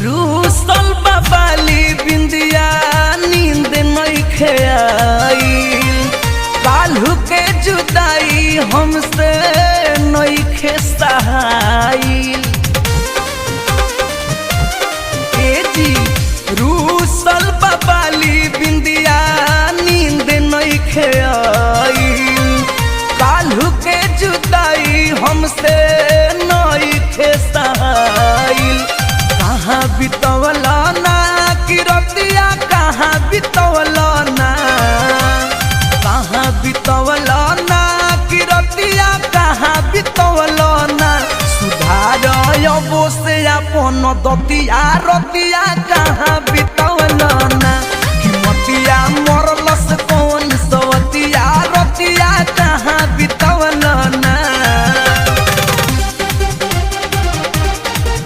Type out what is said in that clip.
रूसल बाबाली बिंदिया नींद नइखे आइल काल्हू के जुदाई हमसे नइखे सहाइल ए जी रूसल बाबाली बिंदिया नींद नइखे आइल काल्हू के जुदाई हमसे नइखे सहाइल कहाँ बितवला ना कि रतिया कहाँ बितवला ना कहाँ बितवला ना कि रतिया कहाँ बितवला ना सुधार अबो से अपन दतिया रतिया कहाँ बितवला ना कि मतिया मरलस कौन